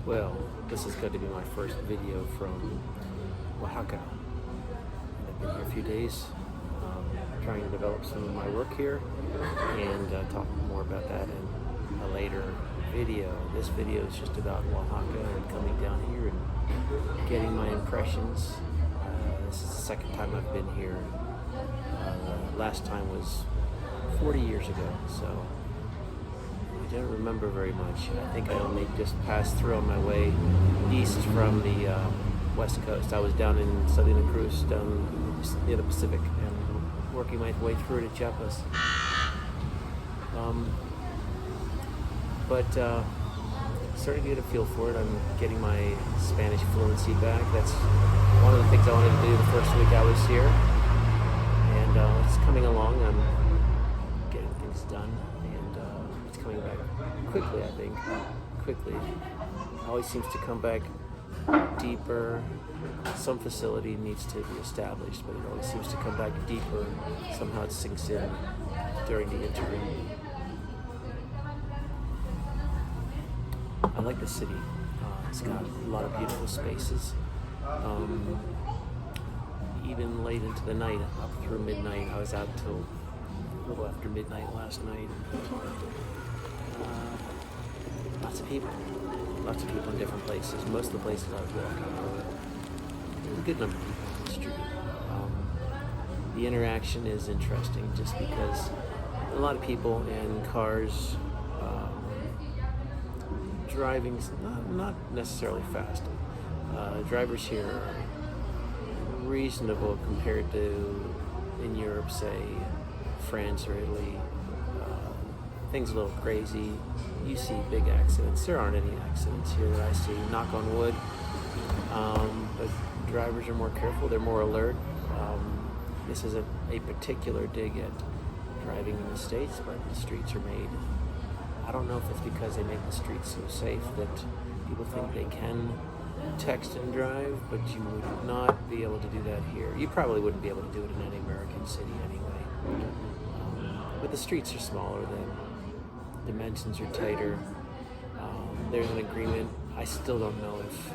Well, this is going to be my first video from Oaxaca. I've been here a few days, trying to develop some of my work here, and talk more about that in a later video. This video is just about Oaxaca and coming down here and getting my impressions. This is the second time I've been here. Last time was 40 years ago, so I don't remember very much. I think I only just passed through on my way east from the west coast. I was down in Santa Cruz, down near the Pacific, and working my way through to Chiapas. But starting to get a feel for it. I'm getting my Spanish fluency back. That's one of the things I wanted to do the first week I was here, and it's coming along. I'm getting things done, and it's coming back quickly, I think. Quickly. It always seems to come back deeper. Some facility needs to be established, but it always seems to come back deeper. Somehow it sinks in during the interim. I like the city. It's got a lot of beautiful spaces. Even late into the night, up through midnight. I was out till a little after midnight last night. Lots of people in different places. Most of the places I was walking, there's a good number of people on the street. The interaction is interesting just because a lot of people and cars driving, not necessarily fast. Drivers here are reasonable compared to in Europe, say France or Italy. Things a little crazy. You see big accidents. There aren't any accidents here that I see, knock on wood. But drivers are more careful, they're more alert. This isn't a particular dig at driving in the States, but the streets are made. I don't know if it's because they make the streets so safe that people think they can text and drive, but you would not be able to do that here. You probably wouldn't be able to do it in any American city anyway. But the streets are smaller, the dimensions are tighter. There's an agreement. I still don't know if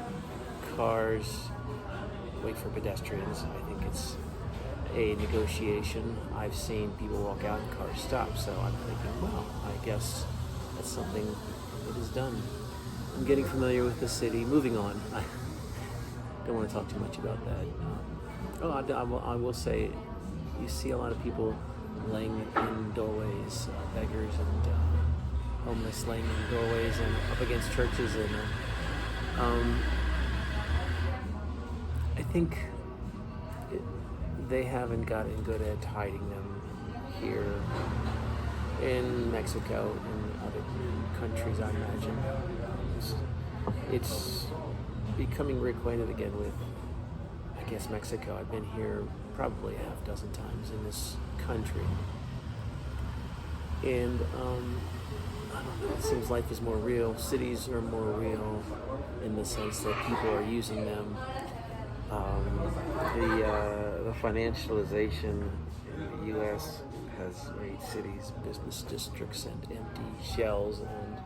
cars wait for pedestrians. I think it's a negotiation. I've seen people walk out and cars stop, so I'm thinking, well, I guess that's something that is done. I'm getting familiar with the city. Moving on. I don't want to talk too much about that. I will say, you see a lot of people laying in doorways, beggars and homeless laying in doorways and up against churches, and I think they haven't gotten good at hiding them here in Mexico and other countries, I imagine. It's becoming reacquainted again with, I guess, Mexico. I've been here probably a half dozen times in this country. And I don't know, it seems life is more real. Cities are more real in the sense that people are using them. The financialization in the U.S. has made cities, business districts, and empty shells, and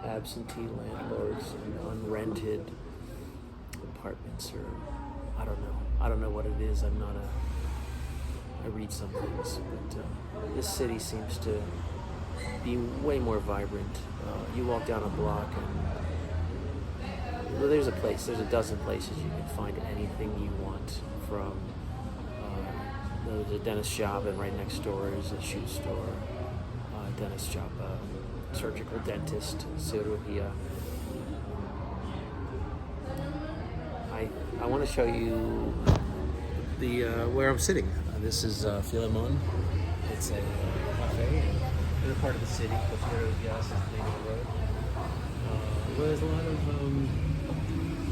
absentee landlords, and unrented apartments, or I don't know what it is. I read some things, but this city seems to be way more vibrant. You walk down a block and there's a dozen places you can find anything you want, from there's a dentist shop, and right next door is a shoe store, dentist shop, surgical dentist, cirugía. I want to show you the where I'm sitting. This is Filemon. It's a cafe in a part of the city. Yes, is the name of the road. Well, there's a lot of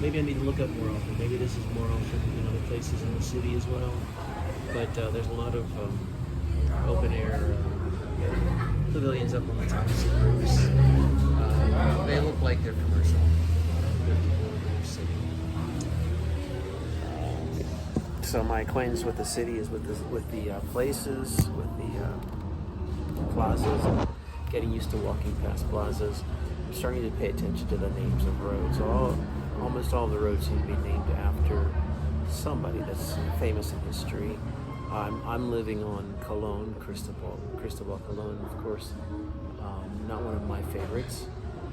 maybe I need to look up more often. Maybe this is more often in other places in the city as well. But there's a lot of open air pavilions up on the tops of roofs. They look like they're commercial. So my acquaintance with the city is with the places, with the plazas, getting used to walking past plazas. starting to pay attention to the names of roads. Almost all the roads seem to be named after somebody that's famous in history. I'm living on Colon, Cristobal Colon, of course. Not one of my favorites,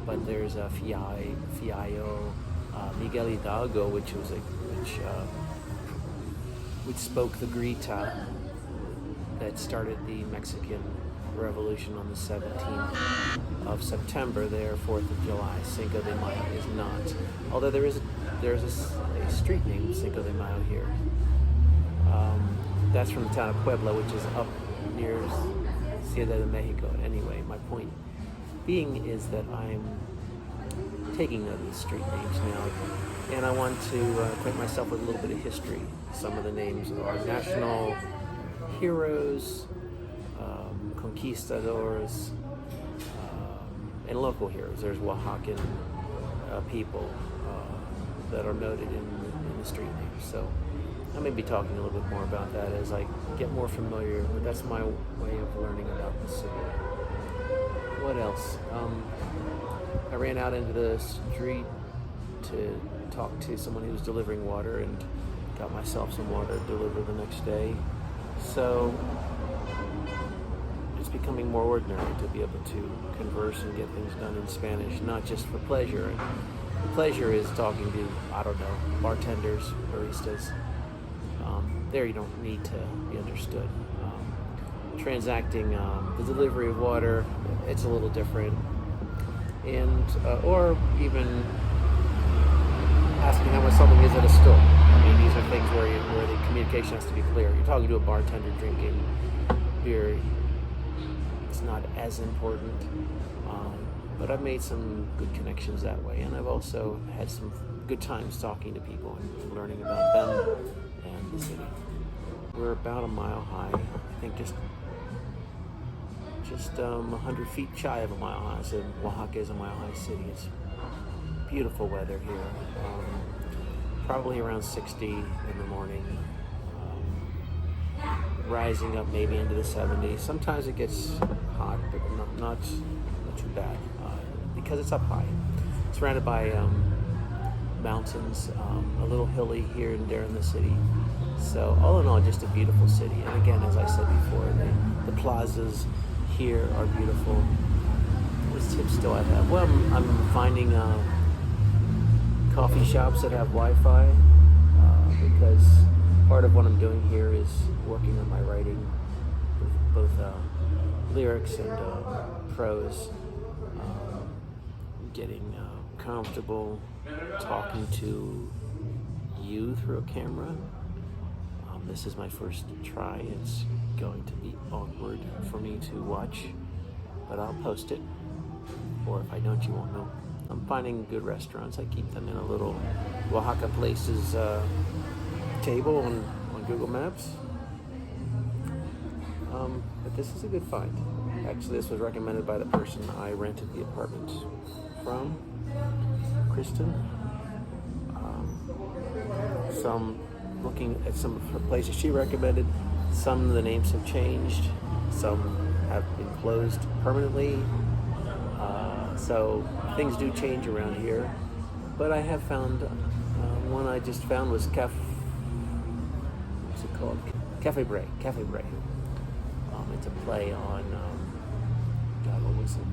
but there's a Fiallo, Miguel Hidalgo, which spoke the grita that started the Mexican Revolution on the 17th of September. There, 4th of July. Cinco de Mayo is not. Although there's a street named Cinco de Mayo here. That's from the town of Puebla, which is up near Ciudad de Mexico. Anyway, my point being is that I'm taking note of the street names now, and I want to acquaint myself with a little bit of history. Some of the names are national heroes, conquistadors, and local heroes. There's Oaxacan people that are noted in the street names. So I may be talking a little bit more about that as I get more familiar, but that's my way of learning about the city. What else? I ran out into the street to talk to someone who was delivering water and got myself some water delivered the next day. So it's becoming more ordinary to be able to converse and get things done in Spanish, not just for pleasure. And the pleasure is talking to, bartenders, baristas. There you don't need to be understood. Transacting the delivery of water, it's a little different. And or even asking how much something is at a store. I mean, these are things where the communication has to be clear. You're talking to a bartender drinking beer, it's not as important. But I've made some good connections that way, and I've also had some good times talking to people and learning about them and the city. We're about a mile high. I think just 100 feet shy of a mile high. So Oaxaca is a mile high city. It's beautiful weather here. Probably around 60 in the morning. Rising up maybe into the 70s. Sometimes it gets hot, but not too bad because it's up high. Surrounded by mountains, a little hilly here and there in the city. So all in all, just a beautiful city. And again, as I said before, the plazas here are beautiful. What tips do I have? Well, I'm finding coffee shops that have Wi-Fi because part of what I'm doing here is working on my writing, both lyrics and prose, getting comfortable talking to you through a camera. This is my first try. It's going to be awkward for me to watch, but I'll post it, or if I don't, you won't know. I'm finding good restaurants. I keep them in a little Oaxaca Places table on Google Maps. But this is a good find. Actually, this was recommended by the person I rented the apartment from, Kristen. Looking at some of her places she recommended, some of the names have changed, some have been closed permanently. So things do change around here. But I have found one I just found was what's it called? Cafe Bray. It's a play on God, what was it?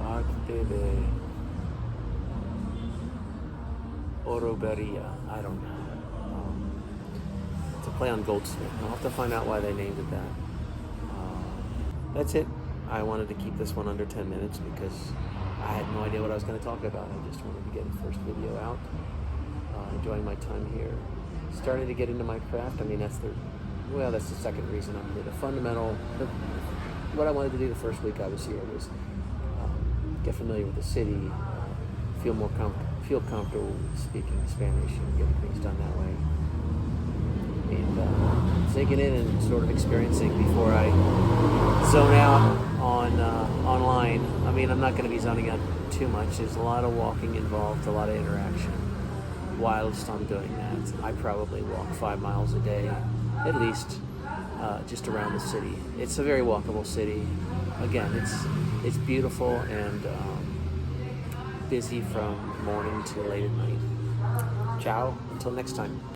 Arte de Oroberia. I don't know. It's a play on Goldsmith. I'll have to find out why they named it that. That's it. I wanted to keep this one under 10 minutes because I had no idea what I was going to talk about. I just wanted to get the first video out. Enjoying my time here. Starting to get into my craft. I mean, that's the second reason I'm here. What I wanted to do the first week I was here was get familiar with the city, feel comfortable speaking Spanish and getting things done that way. And taking in and sort of experiencing before I zone out on online. I mean, I'm not going to be zoning out too much. There's a lot of walking involved, a lot of interaction. Whilst I'm doing that, I probably walk 5 miles a day, at least. just around the city. It's a very walkable city. Again, it's beautiful and busy from morning to late at night. Ciao, until next time.